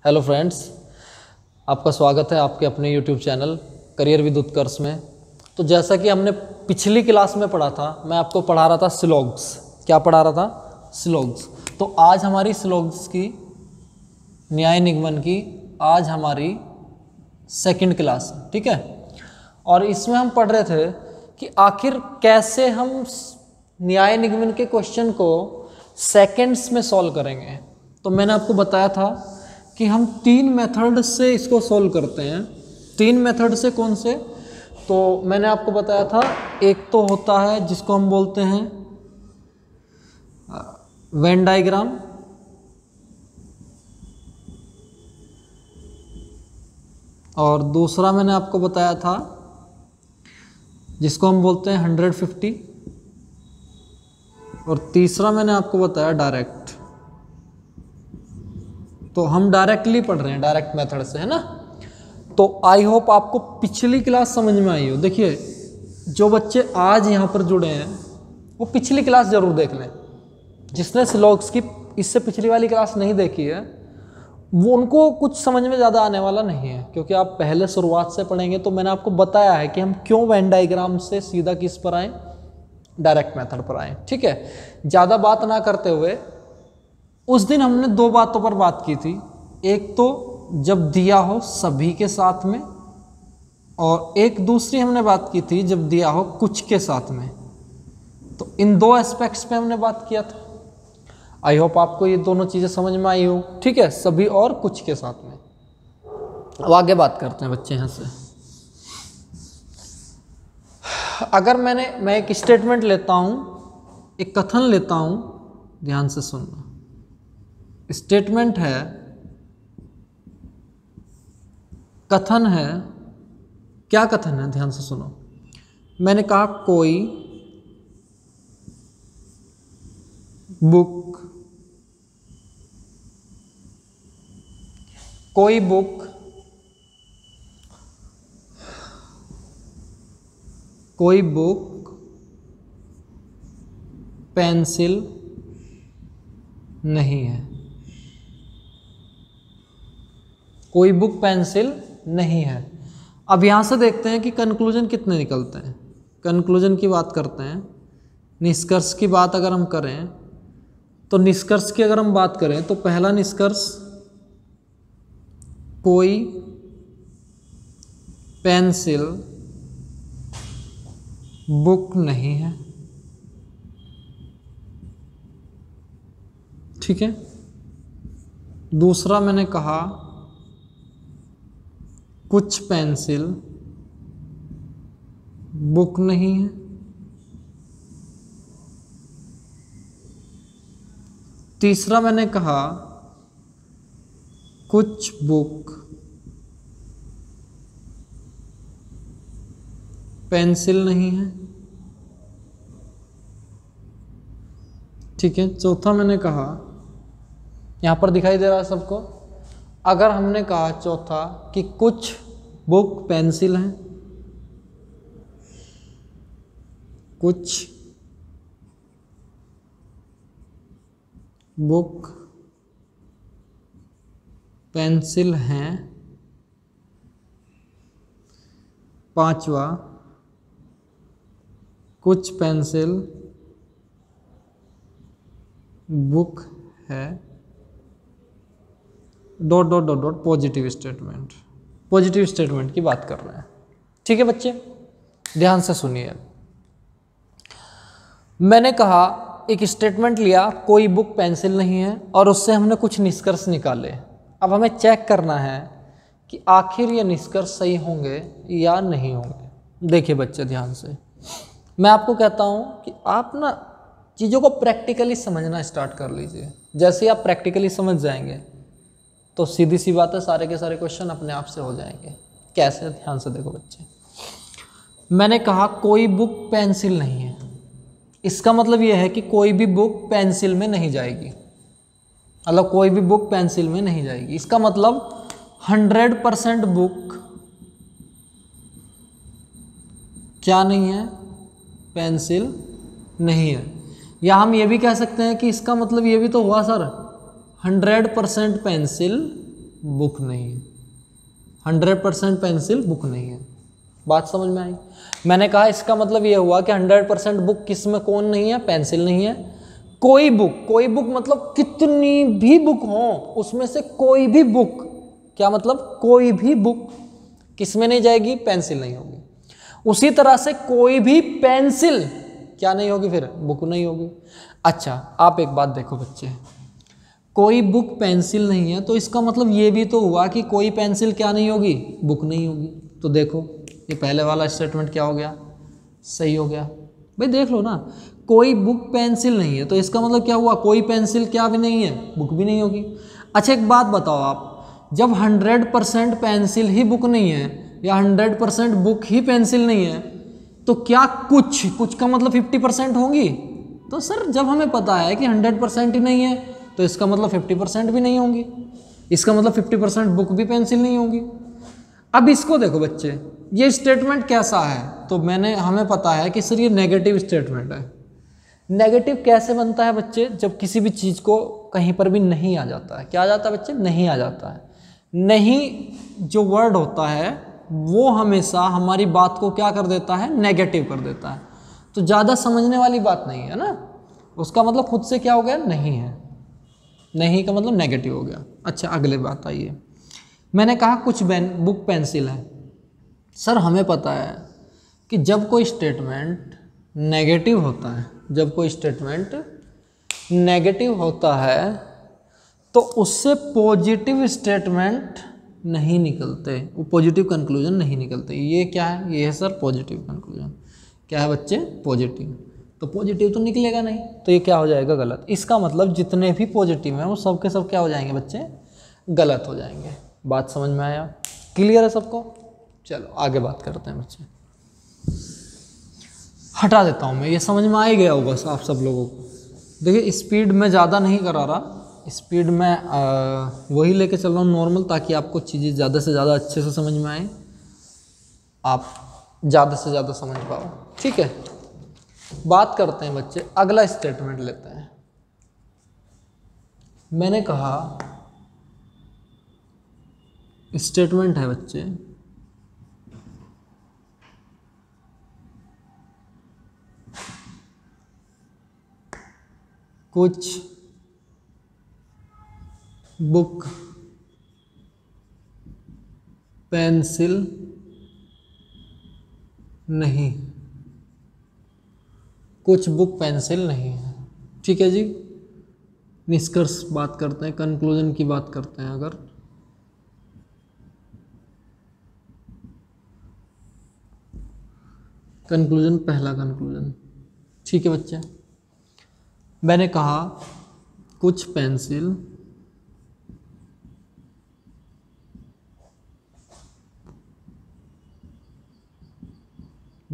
Hello friends, आपका स्वागत है आपके अपने यूट्यूब चैनल करियर विद उत्कर्ष में। तो जैसा कि हमने पिछली क्लास में पढ़ा था, मैं आपको पढ़ा रहा था स्लोग्स। क्या पढ़ा रहा था? स्लोग्स। तो आज हमारी स्लोग्स की न्याय निगमन की आज हमारी सेकंड क्लास है, ठीक है। और इसमें हम पढ़ रहे थे कि आखिर कैसे हम न्याय निगमन के क्वेश्चन को सेकंड्स में सॉल्व करेंगे। तो मैंने आपको बताया था कि हम 3 मेथड से इसको सॉल्व करते हैं। 3 मेथड से कौन से? तो मैंने आपको बताया था, एक तो होता है जिसको हम बोलते हैं वेन डायग्राम, और दूसरा मैंने आपको बताया था जिसको हम बोलते हैं 150, और तीसरा मैंने आपको बताया डायरेक्ट। तो हम डायरेक्टली पढ़ रहे हैं, डायरेक्ट मेथड से, है ना। तो आई होप आपको पिछली क्लास समझ में आई हो। देखिए, जो बच्चे आज यहाँ पर जुड़े हैं वो पिछली क्लास जरूर देख लें। जिसने स्लोग्स की इससे पिछली वाली क्लास नहीं देखी है वो उनको कुछ समझ में ज़्यादा आने वाला नहीं है, क्योंकि आप पहले शुरुआत से पढ़ेंगे। तो मैंने आपको बताया है कि हम क्यों वेन डायग्राम से सीधा किस पर आए, डायरेक्ट मेथड पर आए, ठीक है। ज़्यादा बात ना करते हुए, उस दिन हमने 2 बातों पर बात की थी। एक तो जब दिया हो सभी के साथ में, और एक दूसरी हमने बात की थी जब दिया हो कुछ के साथ में। तो इन 2 एस्पेक्ट्स पे हमने बात किया था। आई होप आपको ये दोनों चीज़ें समझ में आई हो, ठीक है, सभी और कुछ के साथ में। अब आगे बात करते हैं बच्चे यहाँ से। अगर मैं एक स्टेटमेंट लेता हूँ, एक कथन लेता हूँ, ध्यान से सुनना। स्टेटमेंट है, कथन है। क्या कथन है? ध्यान से सुनो। मैंने कहा कोई बुक, कोई बुक, कोई बुक पेंसिल नहीं है। कोई बुक पेंसिल नहीं है। अब यहाँ से देखते हैं कि कंक्लूजन कितने निकलते हैं। कंक्लूजन की बात करते हैं। निष्कर्ष की बात अगर हम करें तो निष्कर्ष की अगर हम बात करें तो पहला निष्कर्ष, कोई पेंसिल बुक नहीं है, ठीक है। दूसरा मैंने कहा कुछ पेंसिल बुक नहीं है। तीसरा मैंने कहा कुछ बुक पेंसिल नहीं है, ठीक है। चौथा मैंने कहा, यहां पर दिखाई दे रहा है सबको। अगर हमने कहा चौथा कि कुछ बुक पेंसिल हैं, कुछ बुक पेंसिल हैं। पांचवा, कुछ पेंसिल बुक है, dot dot dot dot positive statement. Positive statement की बात कर रहे हैं, ठीक है बच्चे, ध्यान से सुनिए। मैंने कहा, एक स्टेटमेंट लिया, कोई बुक पेंसिल नहीं है, और उससे हमने कुछ निष्कर्ष निकाले। अब हमें चेक करना है कि आखिर ये निष्कर्ष सही होंगे या नहीं होंगे। देखिए बच्चे, ध्यान से, मैं आपको कहता हूं कि आप ना चीज़ों को प्रैक्टिकली समझना स्टार्ट कर लीजिए। जैसे ही आप प्रैक्टिकली समझ जाएंगे तो सीधी सी बात है, सारे के सारे क्वेश्चन अपने आप से हो जाएंगे। कैसे? ध्यान से देखो बच्चे। मैंने कहा कोई बुक पेंसिल नहीं है, इसका मतलब यह है कि कोई भी बुक पेंसिल में नहीं जाएगी। मतलब कोई भी बुक पेंसिल में नहीं जाएगी, इसका मतलब 100% बुक क्या नहीं है? पेंसिल नहीं है। या हम ये भी कह सकते हैं कि इसका मतलब ये भी तो हुआ सर, 100% पेंसिल बुक नहीं है। 100% पेंसिल बुक नहीं है। बात समझ में आई? मैंने कहा इसका मतलब ये हुआ कि 100% बुक किस में कौन नहीं है? पेंसिल नहीं है। कोई बुक मतलब कितनी भी बुक हो उसमें से कोई भी बुक, क्या मतलब? कोई भी बुक किस में नहीं जाएगी? पेंसिल नहीं होगी। उसी तरह से कोई भी पेंसिल क्या नहीं होगी? फिर बुक नहीं होगी। अच्छा, आप एक बात देखो बच्चे, कोई बुक पेंसिल नहीं है तो इसका मतलब ये भी तो हुआ कि कोई पेंसिल क्या नहीं होगी? बुक नहीं होगी। तो देखो ये पहले वाला स्टेटमेंट क्या हो गया? सही हो गया। भाई देख लो ना, कोई बुक पेंसिल नहीं है तो इसका मतलब क्या हुआ? कोई पेंसिल क्या भी नहीं है? बुक भी नहीं होगी। अच्छा एक बात बताओ आप, जब 100% पेंसिल ही बुक नहीं है या 100% बुक ही पेंसिल नहीं है तो क्या कुछ का मतलब 50% होंगी? तो सर जब हमें पता है कि 100% ही नहीं है तो इसका मतलब 50% भी नहीं होंगी। इसका मतलब 50% बुक भी पेंसिल नहीं होगी। अब इसको देखो बच्चे, ये स्टेटमेंट कैसा है? तो हमें पता है कि सर ये नेगेटिव स्टेटमेंट है। नेगेटिव कैसे बनता है बच्चे? जब किसी भी चीज़ को कहीं पर भी नहीं आ जाता है। क्या आ जाता है बच्चे? नहीं आ जाता है। नहीं जो वर्ड होता है वो हमेशा हमारी बात को क्या कर देता है? नेगेटिव कर देता है। तो ज़्यादा समझने वाली बात नहीं है ना, उसका मतलब खुद से क्या हो गया? नहीं है। नहीं का मतलब नेगेटिव हो गया। अच्छा अगले बात आइए, मैंने कहा कुछ बुक पेंसिल है। सर हमें पता है कि जब कोई स्टेटमेंट नेगेटिव होता है, जब कोई स्टेटमेंट नेगेटिव होता है तो उससे पॉजिटिव स्टेटमेंट नहीं निकलते, वो पॉजिटिव कंक्लूजन नहीं निकलते। ये क्या है? ये है सर पॉजिटिव कंक्लूजन। क्या है बच्चे? पॉजिटिव। तो पॉजिटिव तो निकलेगा नहीं, तो ये क्या हो जाएगा? गलत। इसका मतलब जितने भी पॉजिटिव हैं वो सब के सब क्या हो जाएंगे बच्चे? गलत हो जाएंगे। बात समझ में आया? क्लियर है सबको? चलो आगे बात करते हैं बच्चे। हटा देता हूँ मैं, ये समझ में आ ही गया होगा आप सब लोगों को। देखिए स्पीड में ज़्यादा नहीं करा रहा, स्पीड में वही लेके चल रहा हूँ नॉर्मल, ताकि आपको चीज़ें ज़्यादा से ज़्यादा अच्छे से समझ में आए, आप ज़्यादा से ज़्यादा समझ पाओ। ठीक है, बात करते हैं बच्चे, अगला स्टेटमेंट लेते हैं। मैंने कहा स्टेटमेंट है बच्चे, कुछ बुक पेंसिल नहीं, कुछ बुक पेंसिल नहीं है। ठीक है जी, निष्कर्ष बात करते हैं, कंक्लूजन की बात करते हैं। अगर कंक्लूजन, पहला कंक्लूजन, ठीक है बच्चे, मैंने कहा कुछ पेंसिल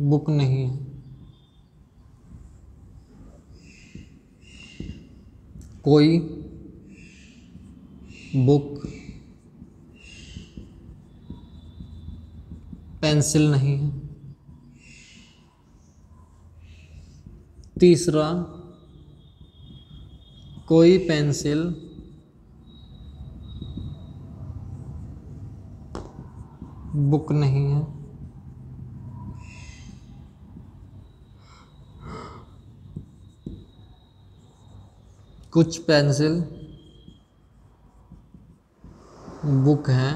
बुक नहीं है, कोई बुक पेंसिल नहीं है। तीसरा, कोई पेंसिल बुक नहीं है। कुछ पेंसिल बुक हैं,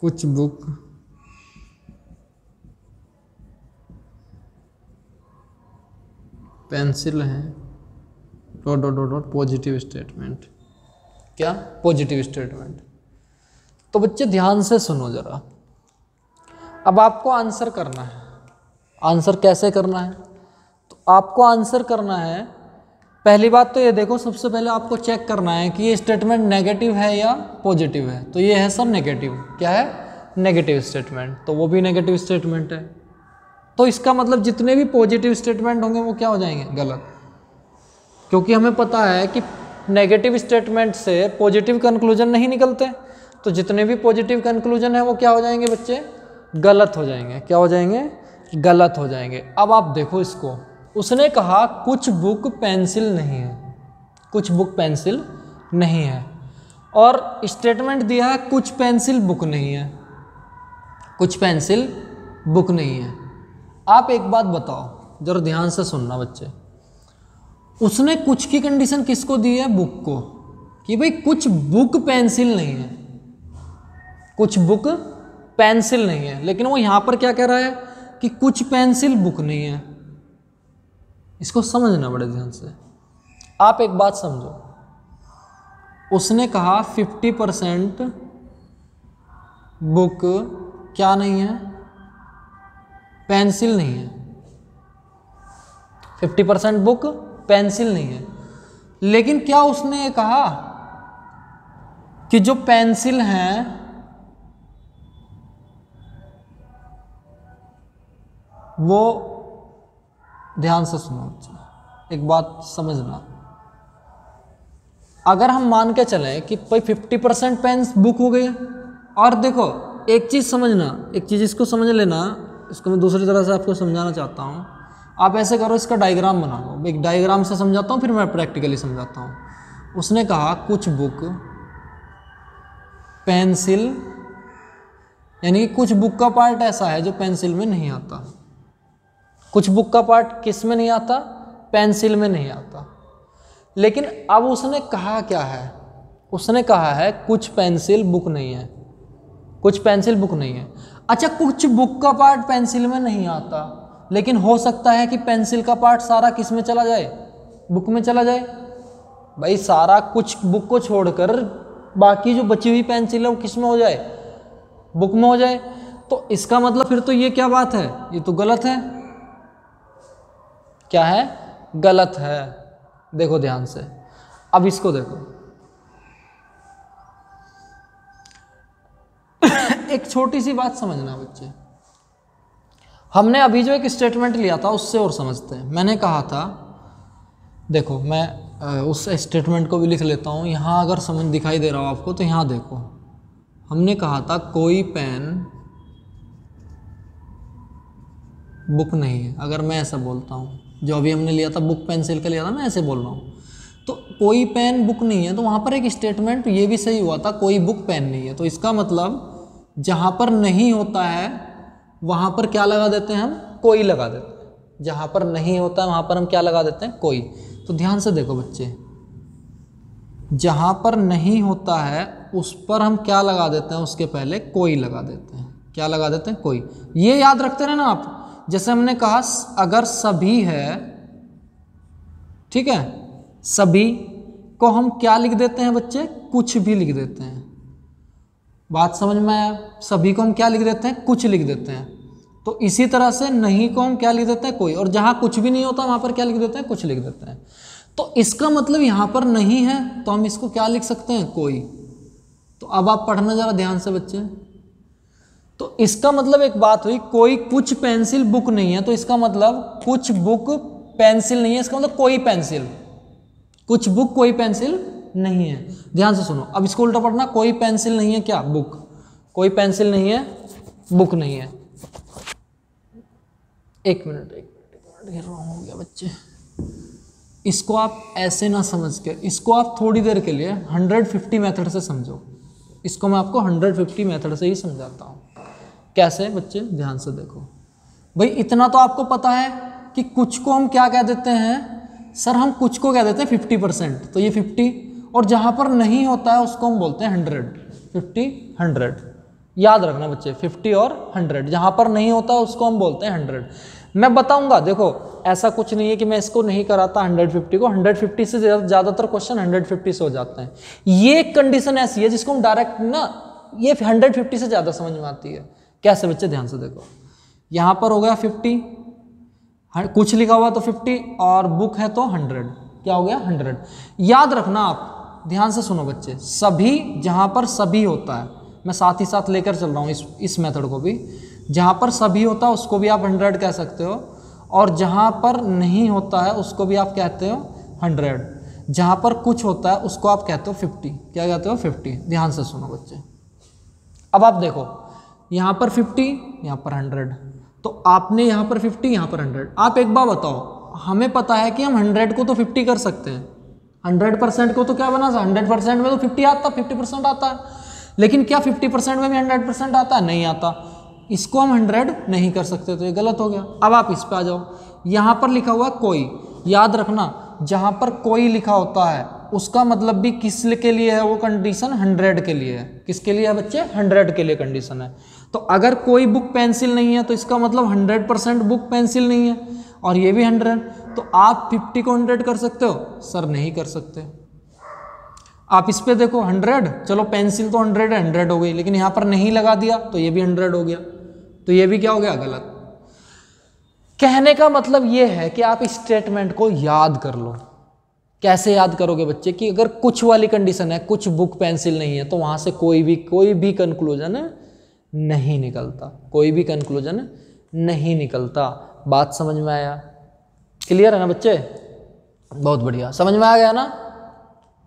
कुछ बुक पेंसिल हैं, dot dot dot dot positive statement. क्या? Positive statement. तो बच्चे ध्यान से सुनो जरा, अब आपको आंसर करना है। आंसर कैसे करना है? तो आपको आंसर करना है, पहली बात तो ये देखो, सबसे पहले आपको चेक करना है कि ये स्टेटमेंट नेगेटिव है या पॉजिटिव है। तो ये है सर नेगेटिव। क्या है? Negative statement. तो वो भी नेगेटिव स्टेटमेंट है, तो इसका मतलब जितने भी पॉजिटिव स्टेटमेंट होंगे वो क्या हो जाएंगे? गलत। क्योंकि हमें पता है कि नेगेटिव स्टेटमेंट से पॉजिटिव कंक्लूजन नहीं निकलते, तो जितने भी पॉजिटिव कंक्लूजन है वो क्या हो जाएंगे बच्चे? गलत हो जाएंगे। क्या हो जाएंगे? गलत हो जाएंगे। अब आप देखो इसको, उसने कहा कुछ बुक पेंसिल नहीं है, कुछ बुक पेंसिल नहीं है। और स्टेटमेंट दिया है कुछ पेंसिल बुक नहीं है, कुछ पेंसिल बुक नहीं है। आप एक बात बताओ, जरा ध्यान से सुनना बच्चे, उसने कुछ की कंडीशन किसको दी है? बुक को, कि भाई कुछ बुक पेंसिल नहीं है, कुछ बुक पेंसिल नहीं है। लेकिन वो यहां पर क्या कह रहा है कि कुछ पेंसिल बुक नहीं है। इसको समझना बड़े ध्यान से। आप एक बात समझो, उसने कहा 50% बुक क्या नहीं है? पेंसिल नहीं है। 50% बुक पेंसिल नहीं है। लेकिन क्या उसने ये कहा कि जो पेंसिल हैं वो, ध्यान से सुनो बच्चे, एक बात समझना, अगर हम मान के चलें कि भाई 50% पेन बुक हो गई, और देखो एक चीज़ समझना, एक चीज़ इसको समझ लेना, इसको मैं दूसरी तरह से आपको समझाना चाहता हूँ। आप ऐसे करो, इसका डायग्राम बना लो। एक डायग्राम से समझाता हूँ, फिर मैं प्रैक्टिकली समझाता हूँ। उसने कहा कुछ बुक पेंसिल, यानी कि कुछ बुक का पार्ट ऐसा है जो पेंसिल में नहीं आता। कुछ बुक का पार्ट किस में नहीं आता? पेंसिल में नहीं आता। लेकिन अब उसने कहा क्या है? उसने कहा है कुछ पेंसिल बुक नहीं है, कुछ पेंसिल बुक नहीं है। अच्छा, कुछ बुक का पार्ट पेंसिल में नहीं आता, लेकिन हो सकता है कि पेंसिल का पार्ट सारा किस में चला जाए? बुक में चला जाए। भाई सारा कुछ बुक को छोड़कर बाकी जो बची हुई पेंसिल है वो किस में हो जाए? बुक में हो जाए। तो इसका मतलब फिर तो ये क्या बात है? ये तो गलत है। क्या है? गलत है। देखो ध्यान से, अब इसको देखो। एक छोटी सी बात समझना बच्चे, हमने अभी जो एक स्टेटमेंट लिया था उससे और समझते हैं। मैंने कहा था, देखो मैं उस स्टेटमेंट को भी लिख लेता हूँ यहाँ, अगर समझ दिखाई दे रहा हो आपको तो यहाँ देखो। हमने कहा था कोई पेन बुक नहीं है। अगर मैं ऐसा बोलता हूँ, जो अभी हमने लिया था बुक पेंसिल का लिया था, मैं ऐसे बोल रहा हूँ, तो कोई पेन बुक नहीं है, तो वहाँ पर एक स्टेटमेंट ये भी सही हुआ था, कोई बुक पेन नहीं है। तो इसका मतलब जहाँ पर नहीं होता है वहाँ पर क्या लगा देते हैं हम? कोई लगा देते हैं। जहाँ पर नहीं होता है वहाँ पर हम क्या लगा देते हैं? कोई। तो ध्यान से देखो बच्चे, जहाँ पर नहीं होता है उस पर हम क्या लगा देते हैं? उसके पहले कोई लगा देते हैं। क्या लगा देते हैं? कोई। ये याद रखते रहना आप। जैसे हमने कहा अगर सभी है, ठीक है, सभी को हम क्या लिख देते हैं बच्चे? कुछ भी लिख देते हैं। बात समझ में आया? सभी को हम क्या लिख देते हैं? कुछ लिख देते हैं। तो इसी तरह से नहीं को हम क्या लिख देते हैं? कोई। और जहां कुछ भी नहीं होता वहां पर क्या लिख देते हैं? कुछ लिख देते हैं। तो इसका मतलब यहां पर नहीं है तो हम इसको क्या लिख सकते हैं? कोई। तो अब आप पढ़ना जरा ध्यान से बच्चे। तो इसका मतलब एक बात हुई, कोई कुछ पेंसिल बुक नहीं है, तो इसका मतलब कुछ बुक पेंसिल नहीं है, इसका मतलब कोई पेंसिल। कुछ बुक कोई पेंसिल नहीं है। ध्यान से सुनो, अब इसको उल्टा पढ़ना, कोई पेंसिल नहीं है क्या? बुक। कोई पेंसिल नहीं है, बुक नहीं है। एक मिनट घेर रहा हूं, हो गया बच्चे। इसको आप ऐसे ना समझ के, इसको आप थोड़ी देर के लिए 150 मेथड से समझो। इसको मैं आपको 150 मेथड से ही समझाता हूँ। कैसे बच्चे? ध्यान से देखो भाई, इतना तो आपको पता है कि कुछ को हम क्या कह देते हैं? सर हम कुछ को कह देते हैं 50%, तो ये 50, और जहाँ पर नहीं होता है उसको हम बोलते हैं 100। 50, 100 याद रखना बच्चे, 50 और 100, जहाँ पर नहीं होता उसको हम बोलते हैं 100। मैं बताऊंगा, देखो ऐसा कुछ नहीं है कि मैं इसको नहीं कराता 150 को। 150 से ज़्यादातर क्वेश्चन 150 से हो जाते हैं। ये एक कंडीशन ऐसी है जिसको हम डायरेक्ट ना, ये 150 से ज़्यादा समझ में आती है। कैसे बच्चे? ध्यान से देखो, यहाँ पर हो गया 50, कुछ लिखा हुआ तो 50, और बुक है तो 100। क्या हो गया? 100। याद रखना आप, ध्यान से सुनो बच्चे, सभी, जहाँ पर सभी होता है, मैं साथ ही साथ लेकर चल रहा हूँ इस मेथड को भी। जहाँ पर सभी होता है उसको भी आप 100 कह सकते हो, और जहाँ पर नहीं होता है उसको भी आप कहते हो 100। जहाँ पर कुछ होता है उसको आप कहते हो 50। क्या कहते हो? 50। ध्यान से सुनो बच्चे, अब आप देखो, यहाँ पर 50, यहाँ पर 100, तो आपने यहाँ पर 50, यहाँ पर 100। आप एक बार बताओ, हमें पता है कि हम 100 को तो 50 कर सकते हैं, 100% को तो क्या बना, 100% में तो 50 आता, 50% आता है, लेकिन क्या 50% में भी 100% आता है? नहीं आता। इसको हम 100 नहीं कर सकते, तो ये गलत हो गया। अब आप इस पे आ जाओ, यहाँ पर लिखा हुआ है कोई, याद रखना जहाँ पर कोई लिखा होता है उसका मतलब भी किस के लिए है वो कंडीशन? 100 के लिए है। किसके लिए है बच्चे? 100 के लिए कंडीशन है। तो अगर कोई बुक पेंसिल नहीं है तो इसका मतलब 100% बुक पेंसिल नहीं है, और ये भी 100। तो आप 50 को 100 कर सकते हो? सर नहीं कर सकते। आप इस पे देखो 100, चलो पेंसिल तो 100 है, 100 हो गई, लेकिन यहाँ पर नहीं लगा दिया तो ये भी 100 हो गया, तो ये भी क्या हो गया? गलत। कहने का मतलब ये है कि आप स्टेटमेंट को याद कर लो। कैसे याद करोगे बच्चे? कि अगर कुछ वाली कंडीशन है, कुछ बुक पेंसिल नहीं है, तो वहां से कोई भी कंक्लूजन नहीं निकलता, कोई भी कंक्लूजन नहीं निकलता। बात समझ में आया? क्लियर है ना बच्चे? बहुत बढ़िया, समझ में आ गया ना?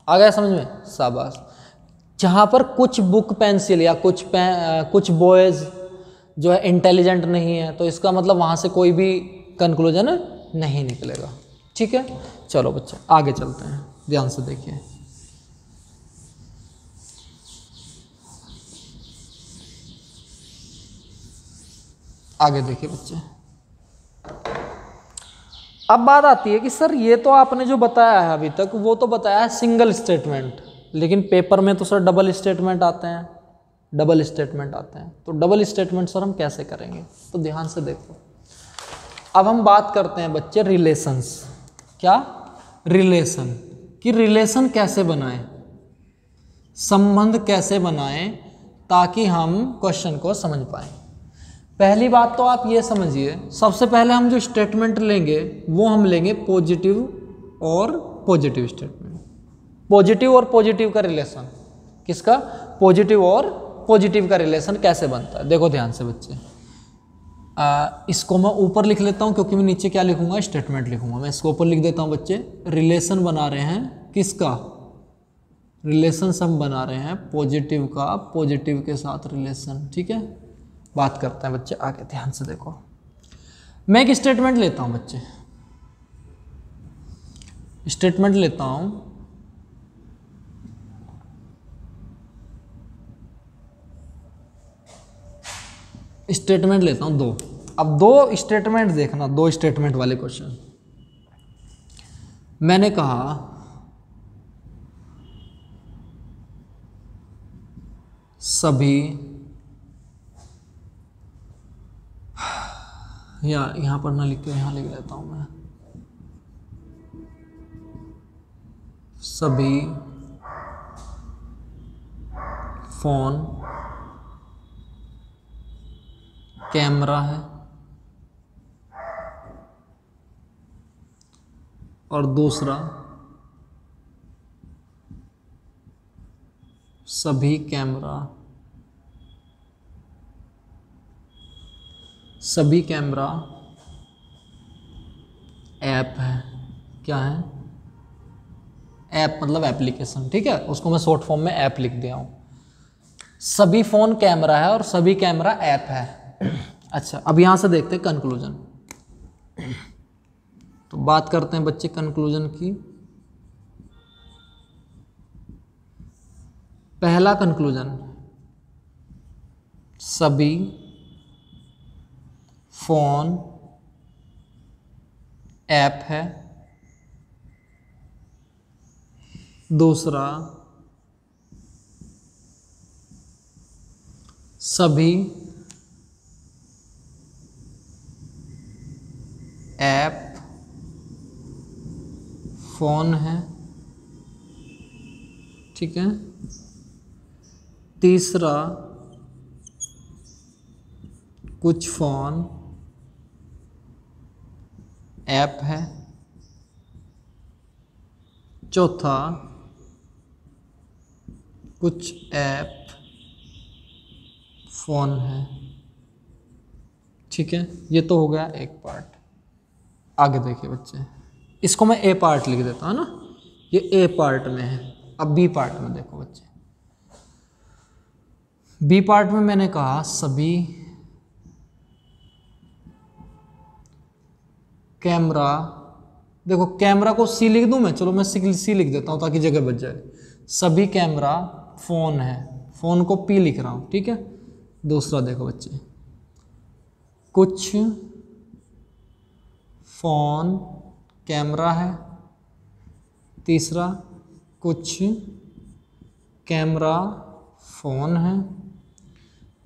आ गया समझ में? शाबाश। जहां पर कुछ बुक पेंसिल या कुछ बॉयज जो है इंटेलिजेंट नहीं है, तो इसका मतलब वहां से कोई भी कंक्लूजन नहीं निकलेगा। ठीक है, चलो बच्चे आगे चलते हैं, ध्यान से देखिए। आगे देखिए बच्चे, अब बात आती है कि सर ये तो आपने जो बताया है अभी तक वो तो बताया है सिंगल स्टेटमेंट, लेकिन पेपर में तो सर डबल स्टेटमेंट आते हैं, डबल स्टेटमेंट आते हैं। तो डबल स्टेटमेंट सर हम कैसे करेंगे? तो ध्यान से देखो, अब हम बात करते हैं बच्चे रिलेशंस। क्या? रिलेशन। कि रिलेशन कैसे बनाएं, संबंध कैसे बनाएं ताकि हम क्वेश्चन को समझ पाएं। पहली बात तो आप ये समझिए, सबसे पहले हम जो स्टेटमेंट लेंगे वो हम लेंगे पॉजिटिव और पॉजिटिव स्टेटमेंट। पॉजिटिव और पॉजिटिव का रिलेशन, किसका? पॉजिटिव और पॉजिटिव का रिलेशन कैसे बनता है? देखो ध्यान से बच्चे, इसको मैं ऊपर लिख लेता हूँ क्योंकि मैं नीचे क्या लिखूंगा? स्टेटमेंट लिखूंगा। मैं इसको ऊपर लिख देता हूँ बच्चे, रिलेशन बना रहे हैं किसका? रिलेशन हम बना रहे हैं पॉजिटिव का, पॉजिटिव के साथ रिलेशन। ठीक है, बात करते हैं बच्चे आगे, ध्यान से देखो। मैं एक स्टेटमेंट लेता हूं बच्चे, स्टेटमेंट लेता हूं, स्टेटमेंट लेता हूं 2। अब 2 स्टेटमेंट देखना, 2 स्टेटमेंट वाले क्वेश्चन। मैंने कहा सभी, यहाँ पर ना लिख के यहाँ लिख लेता हूं मैं, सभी फोन कैमरा है, और दूसरा सभी कैमरा ऐप है। क्या है? ऐप मतलब एप्लीकेशन। ठीक है, उसको मैं शॉर्ट फॉर्म में ऐप लिख दिया हूं। सभी फोन कैमरा है और सभी कैमरा ऐप है। अच्छा, अब यहां से देखते हैं कंक्लूजन। तो बात करते हैं बच्चे कंक्लूजन की। पहला कंक्लूजन, सभी फोन ऐप है। दूसरा, सभी ऐप फोन है। ठीक है, तीसरा, कुछ फोन ऐप है। चौथा, कुछ ऐप फोन है। ठीक है, ये तो हो गया एक पार्ट। आगे देखिए बच्चे, इसको मैं ए पार्ट लिख देता हूं ना, ये ए पार्ट में है। अब बी पार्ट में देखो बच्चे, बी पार्ट में मैंने कहा सभी कैमरा देखो कैमरा को सी लिख दूं मैं, चलो मैं सी लिख देता हूं ताकि जगह बच जाए। सभी कैमरा फोन है, फोन को पी लिख रहा हूं, ठीक है। दूसरा देखो बच्चे, कुछ फोन कैमरा है। तीसरा, कुछ कैमरा फोन है।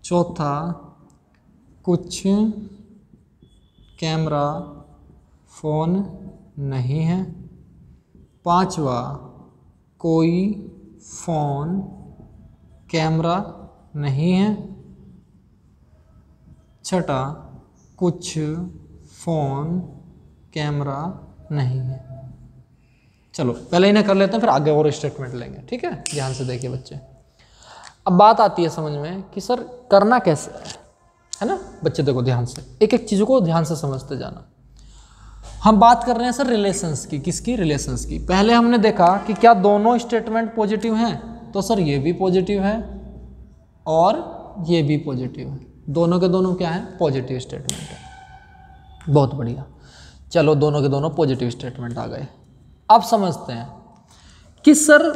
चौथा, कुछ कैमरा फोन नहीं है। पांचवा, कोई फोन कैमरा नहीं है। छठा, कुछ फोन कैमरा नहीं है। चलो पहले इन्हें कर लेते हैं, फिर आगे और स्टेटमेंट लेंगे, ठीक है। ध्यान से देखिए बच्चे, अब बात आती है समझ में कि सर करना कैसे है ना। बच्चे देखो ध्यान से, एक एक चीज़ों को ध्यान से समझते जाना। हम बात कर रहे हैं सर रिलेशंस की, किसकी, रिलेशंस की। पहले हमने देखा कि क्या दोनों स्टेटमेंट पॉजिटिव हैं, तो सर ये भी पॉजिटिव है और ये भी पॉजिटिव है। दोनों के दोनों क्या है, पॉजिटिव स्टेटमेंट है। बहुत बढ़िया, चलो दोनों के दोनों पॉजिटिव स्टेटमेंट आ गए। अब समझते हैं कि सर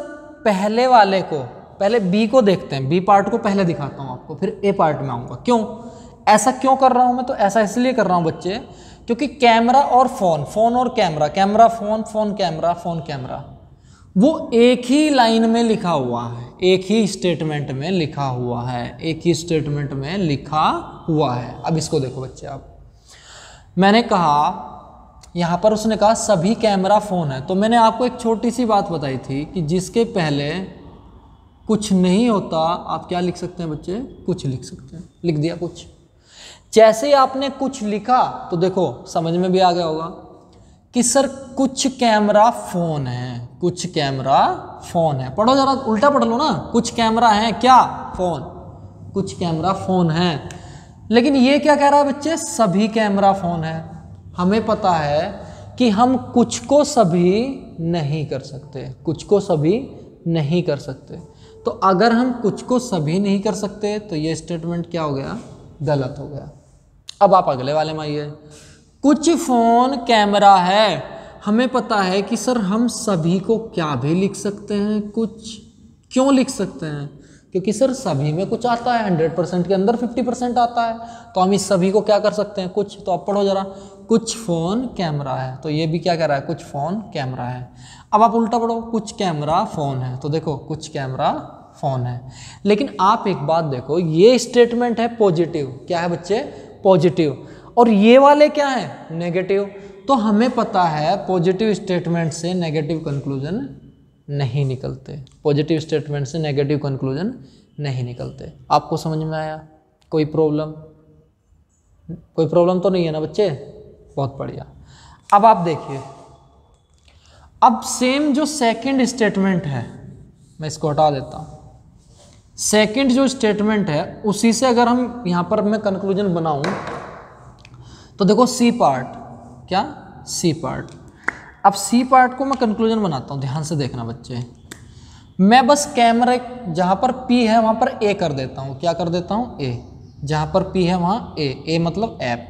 पहले वाले को, पहले बी को देखते हैं। बी पार्ट को पहले दिखाता हूं आपको, फिर ए पार्ट में आऊंगा। क्यों ऐसा क्यों कर रहा हूं मैं, तो ऐसा इसलिए कर रहा हूं बच्चे क्योंकि कैमरा और फोन, फोन और camera, camera phone, phone camera, phone camera, वो एक ही लाइन में लिखा हुआ है, एक ही स्टेटमेंट में लिखा हुआ है, एक ही स्टेटमेंट में लिखा हुआ है। अब इसको देखो बच्चे, आप मैंने कहा यहां पर उसने कहा सभी कैमरा फोन है, तो मैंने आपको एक छोटी सी बात बताई थी कि जिसके पहले कुछ नहीं होता आप क्या लिख सकते हैं बच्चे, कुछ लिख सकते हैं। लिख दिया कुछ। जैसे ही आपने कुछ लिखा तो देखो समझ में भी आ गया होगा कि सर कुछ कैमरा फोन है, कुछ कैमरा फोन है। पढ़ो जरा, उल्टा पढ़ लो ना, कुछ कैमरा है क्या, फोन, कुछ कैमरा फोन है। लेकिन ये क्या कह रहा है बच्चे, सभी कैमरा फोन है। हमें पता है कि हम कुछ को सभी नहीं कर सकते, कुछ को सभी नहीं कर सकते। तो अगर हम कुछ को सभी नहीं कर सकते तो ये स्टेटमेंट क्या हो गया, गलत हो गया। अब आप अगले वाले में आइए, कुछ फोन कैमरा है। हमें पता है कि सर हम सभी को क्या भी लिख सकते हैं, कुछ। क्यों लिख सकते हैं, क्योंकि सर सभी में कुछ आता है, 100% के अंदर 50% आता है, तो हम इस सभी को क्या कर सकते हैं, कुछ। तो आप पढ़ो जरा, कुछ फोन कैमरा है, तो ये भी क्या कह रहा है, कुछ फोन कैमरा है। अब आप उल्टा पढ़ो, कुछ कैमरा फोन है, तो देखो कुछ कैमरा फोन है। लेकिन आप एक बात देखो, ये स्टेटमेंट है पॉजिटिव, क्या है बच्चे, पॉजिटिव, और ये वाले क्या है, नेगेटिव। तो हमें पता है पॉजिटिव स्टेटमेंट से नेगेटिव कंक्लूजन नहीं निकलते, पॉजिटिव स्टेटमेंट से नेगेटिव कंक्लूजन नहीं निकलते। आपको समझ में आया, कोई प्रॉब्लम, कोई प्रॉब्लम तो नहीं है ना बच्चे, बहुत बढ़िया। अब आप देखिए, अब सेम जो सेकंड स्टेटमेंट है, मैं इसको हटा देता हूं। सेकंड जो स्टेटमेंट है उसी से अगर हम यहां पर मैं कंक्लूजन बनाऊं तो देखो सी पार्ट, क्या, सी पार्ट। अब सी पार्ट को मैं कंक्लूजन बनाता हूं, ध्यान से देखना बच्चे। मैं बस कैमरे जहां पर पी है वहां पर ए कर देता हूं, क्या कर देता हूं, ए। जहां पर पी है वहां ए मतलब ऐप,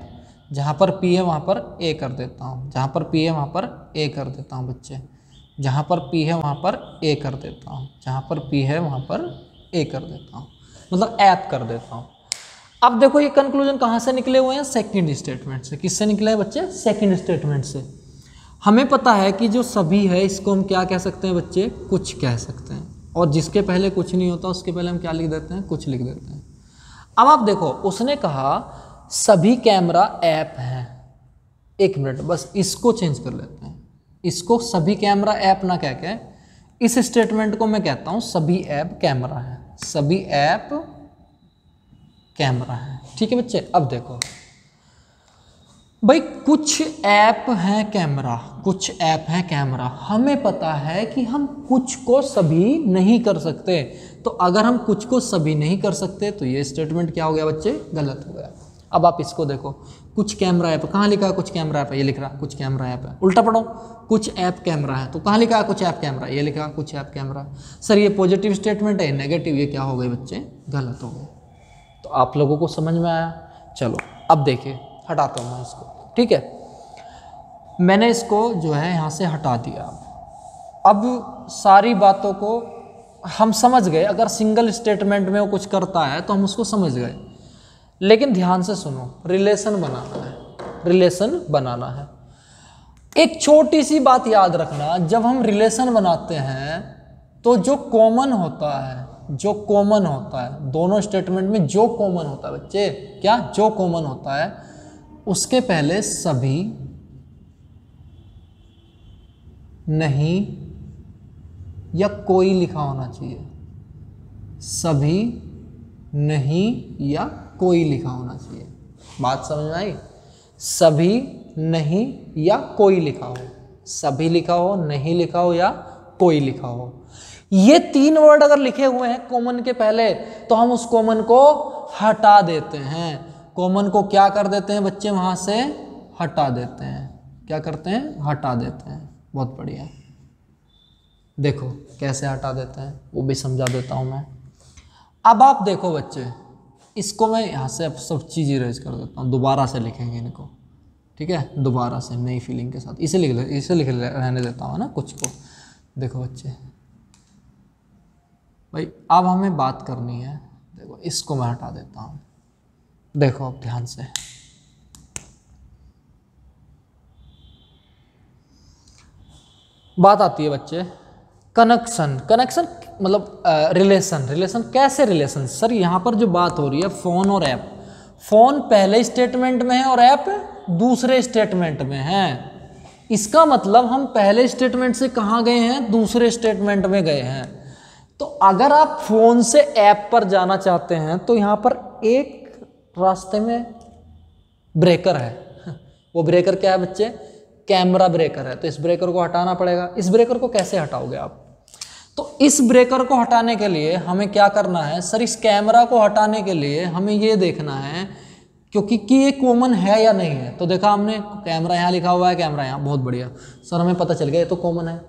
जहां पर पी है वहां पर ए कर देता हूं, जहां पर पी है वहां पर ए कर देता हूं बच्चे, जहां पर पी है वहां पर ए कर देता हूं, जहां पर पी है वहां पर ए कर देता हूं, मतलब ऐप कर देता हूं। अब देखो ये कंक्लूजन कहां से निकले हुए हैं, सेकंड स्टेटमेंट से। किससे निकले हैं बच्चे, सेकंड स्टेटमेंट से। हमें पता है कि जो सभी है इसको हम क्या कह सकते हैं बच्चे, कुछ कह सकते हैं, और जिसके पहले कुछ नहीं होता उसके पहले हम क्या लिख देते हैं, कुछ लिख देते हैं। अब आप देखो, उसने कहा सभी कैमरा ऐप हैं। एक मिनट, बस इसको चेंज कर लेते हैं, इसको सभी कैमरा ऐप ना कह के इस स्टेटमेंट को मैं कहता हूं सभी ऐप कैमरा है, सभी ऐप कैमरा है। ठीक है बच्चे। अब देखो भाई, कुछ ऐप हैं कैमरा, कुछ ऐप हैं कैमरा। हमें पता है कि हम कुछ को सभी नहीं कर सकते, तो अगर हम कुछ को सभी नहीं कर सकते तो ये स्टेटमेंट क्या हो गया बच्चे, गलत हो गया। अब आप इसको देखो, कुछ कैमरा ऐप, कहाँ लिखा है कुछ कैमरा ऐप है, ये लिख रहा कुछ कैमरा ऐप है। उल्टा पढ़ो, कुछ ऐप कैमरा है, तो कहाँ लिखा है कुछ ऐप कैमरा, ये लिखा कुछ ऐप कैमरा। सर ये पॉजिटिव स्टेटमेंट है, नेगेटिव, ये क्या हो गए बच्चे, गलत हो गए। तो आप लोगों को समझ में आया। चलो अब देखिए, हटाता हूँ मैं इसको, ठीक है। मैंने इसको जो है यहाँ से हटा दिया। अब सारी बातों को हम समझ गए, अगर सिंगल स्टेटमेंट में वो कुछ करता है तो हम उसको समझ गए। लेकिन ध्यान से सुनो, रिलेशन बनाना है, रिलेशन बनाना है। एक छोटी सी बात याद रखना, जब हम रिलेशन बनाते हैं तो जो कॉमन होता है, जो कॉमन होता है दोनों स्टेटमेंट में, जो कॉमन होता है बच्चे, क्या जो कॉमन होता है उसके पहले सभी, नहीं या कोई लिखा होना चाहिए। सभी, नहीं या कोई लिखा होना चाहिए। बात समझ में आई? सभी, नहीं या कोई लिखा हो, सभी लिखा हो, नहीं लिखा हो या कोई लिखा हो। ये तीन वर्ड अगर लिखे हुए हैं कॉमन के पहले तो हम उस कॉमन को हटा देते हैं। कॉमन को क्या कर देते हैं बच्चे? वहां से हटा देते हैं। क्या करते हैं? हटा देते हैं। बहुत बढ़िया। देखो कैसे हटा देते हैं वो भी समझा देता हूं मैं। अब आप देखो बच्चे, इसको मैं यहाँ से अब सब चीज़ इरेज कर देता हूँ, दोबारा से लिखेंगे इनको, ठीक है, दोबारा से नई फीलिंग के साथ। इसे लिख रहने देता हूँ ना कुछ को। देखो बच्चे भाई, अब हमें बात करनी है, देखो इसको मैं हटा देता हूँ। देखो अब ध्यान से, बात आती है बच्चे कनेक्शन। कनेक्शन मतलब रिलेशन। रिलेशन कैसे? रिलेशन सर यहाँ पर जो बात हो रही है फ़ोन और ऐप, फ़ोन पहले स्टेटमेंट में है और ऐप दूसरे स्टेटमेंट में है। इसका मतलब हम पहले स्टेटमेंट से कहाँ गए हैं? दूसरे स्टेटमेंट में गए हैं। तो अगर आप फ़ोन से ऐप पर जाना चाहते हैं तो यहाँ पर एक रास्ते में ब्रेकर है। वो ब्रेकर क्या है बच्चे? कैमरा ब्रेकर है। तो इस ब्रेकर को हटाना पड़ेगा। इस ब्रेकर को कैसे हटाओगे आप? तो इस ब्रेकर को हटाने के लिए हमें क्या करना है सर? इस कैमरा को हटाने के लिए हमें ये देखना है क्योंकि कि ये कॉमन है या नहीं है। तो देखा हमने, कैमरा यहाँ लिखा हुआ है, कैमरा यहाँ, बहुत बढ़िया सर, हमें पता चल गया ये तो कॉमन है।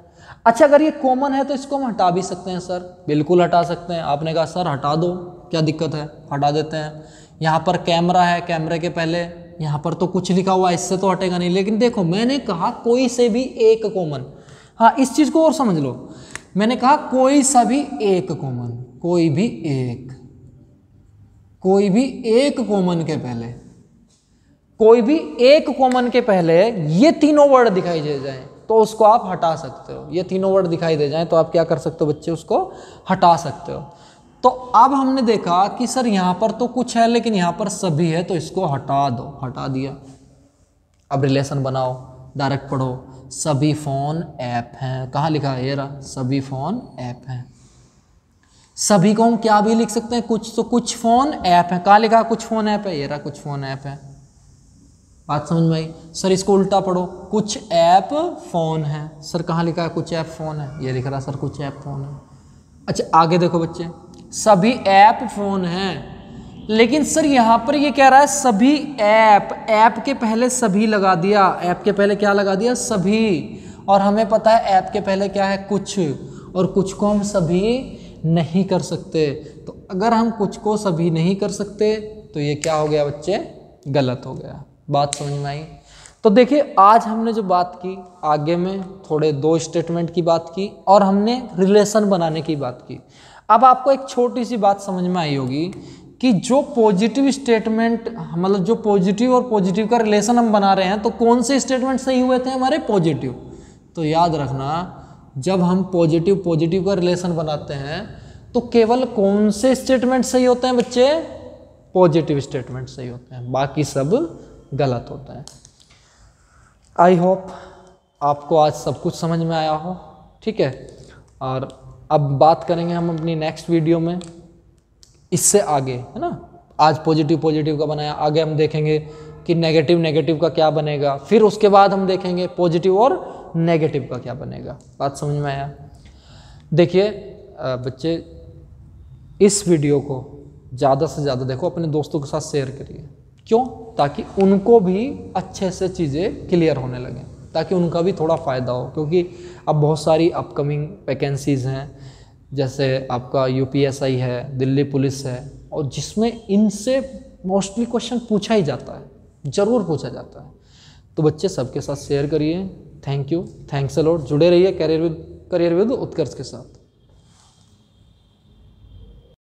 अच्छा, अगर ये कॉमन है तो इसको हम हटा भी सकते हैं सर। बिल्कुल हटा सकते हैं। आपने कहा सर हटा दो, क्या दिक्कत है? हटा देते हैं। यहाँ पर कैमरा है, कैमरे के पहले यहाँ पर तो कुछ लिखा हुआ है, इससे तो हटेगा नहीं। लेकिन देखो मैंने कहा कोई से भी एक कॉमन, हाँ इस चीज़ को और समझ लो, मैंने कहा कोई सा भी एक कॉमन, कोई भी एक, कोई भी एक कॉमन के पहले, कोई भी एक कॉमन के पहले ये तीनों वर्ड दिखाई दे जाएं तो उसको आप हटा सकते हो। ये तीनों वर्ड दिखाई दे जाएं तो आप क्या कर सकते हो बच्चे? उसको हटा सकते हो। तो अब हमने देखा कि सर यहाँ पर तो कुछ है लेकिन यहाँ पर सभी है, तो इसको हटा दो। हटा दिया। अब रिलेशन बनाओ, डायरेक्ट पढ़ो। सभी फ़ोन ऐप हैं। कहाँ लिखा है? ये रहा, सभी फ़ोन ऐप हैं। सभी को हम क्या भी लिख सकते हैं? कुछ, तो कुछ फ़ोन ऐप है। कहाँ लिखा? कुछ फ़ोन ऐप है। ये रहा, कुछ फ़ोन ऐप है। बात समझ में आई? सर इसको उल्टा पढ़ो, कुछ ऐप फ़ोन है। सर कहाँ लिखा है? कुछ ऐप फ़ोन है। ये लिख रहा सर, कुछ ऐप फ़ोन है। अच्छा आगे देखो बच्चे, सभी ऐप फ़ोन हैं, लेकिन सर यहाँ पर ये कह रहा है सभी ऐप, ऐप के पहले सभी लगा दिया। ऐप के पहले क्या लगा दिया? सभी। और हमें पता है ऐप के पहले क्या है? कुछ। और कुछ को हम सभी नहीं कर सकते। तो अगर हम कुछ को सभी नहीं कर सकते तो ये क्या हो गया बच्चे? गलत हो गया। बात समझ में आई? तो देखिए आज हमने जो बात की, आगे में थोड़े दो स्टेटमेंट की बात की और हमने रिलेशन बनाने की बात की। अब आपको एक छोटी सी बात समझ में आई होगी कि जो पॉजिटिव स्टेटमेंट, मतलब जो पॉजिटिव और पॉजिटिव का रिलेशन हम बना रहे हैं, तो कौन से स्टेटमेंट सही हुए थे हमारे? पॉजिटिव। तो याद रखना, जब हम पॉजिटिव का रिलेशन बनाते हैं तो केवल कौन से स्टेटमेंट सही होते हैं बच्चे? पॉजिटिव स्टेटमेंट सही होते हैं, बाकी सब गलत होता है। आई होप आपको आज सब कुछ समझ में आया हो, ठीक है। और अब बात करेंगे हम अपनी नेक्स्ट वीडियो में इससे आगे, है ना। आज पॉजिटिव का बनाया, आगे हम देखेंगे कि नेगेटिव का क्या बनेगा, फिर उसके बाद हम देखेंगे पॉजिटिव और नेगेटिव का क्या बनेगा। बात समझ में आया? देखिए बच्चे, इस वीडियो को ज़्यादा से ज़्यादा देखो, अपने दोस्तों के साथ शेयर करिए। क्यों? ताकि उनको भी अच्छे से चीज़ें क्लियर होने लगें, ताकि उनका भी थोड़ा फ़ायदा हो। क्योंकि अब बहुत सारी अपकमिंग वैकेंसीज़ हैं, जैसे आपका UPSI है, दिल्ली पुलिस है, और जिसमें इनसे मोस्टली क्वेश्चन पूछा ही जाता है, ज़रूर पूछा जाता है। तो बच्चे सबके साथ शेयर करिए। Thank you, thanks a lot. जुड़े रहिए करियर विद उत्कर्ष के साथ।